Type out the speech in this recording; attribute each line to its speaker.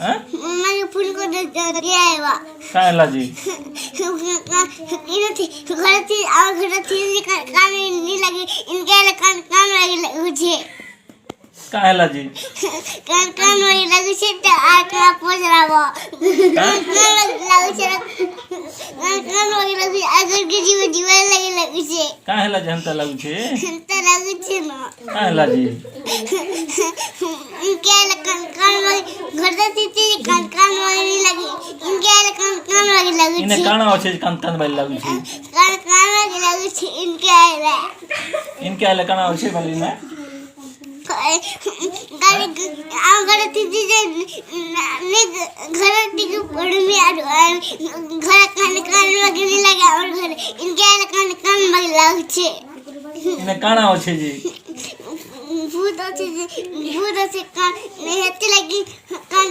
Speaker 1: हैं
Speaker 2: મને ફૂલ કરે જગ્યા આવ્યા
Speaker 1: का हैला जी
Speaker 2: એનાથી ઘરેથી આ ઘરેથી કામ નહીં લાગે ઇનકે કામ લાગી છે
Speaker 1: का हैला जी
Speaker 2: કામ લાગી છે તો આ કામ પોજરાવો લાગી છે કામ લાગી આગળ કે જીવા લાગી છે
Speaker 1: का हैला जनता लागू छे
Speaker 2: તો લાગી છે ને
Speaker 1: का हैला जी
Speaker 2: इनके कान घरથી કામ લાગી લાગી ઇનકે કામ લાગી
Speaker 1: इने
Speaker 2: છે
Speaker 1: काना छे कांतन बाई लागू छे
Speaker 2: કામ લાગી છે ઇનકે
Speaker 1: इनके हैला काना छे बाली ने
Speaker 2: गाड़ी आ घरથી घरથી पड़मी घर कान लागी लगे और घर इनके कान लागी છે
Speaker 1: इने काना छे जी
Speaker 2: भूत अच्छे कान नहीं लगी कान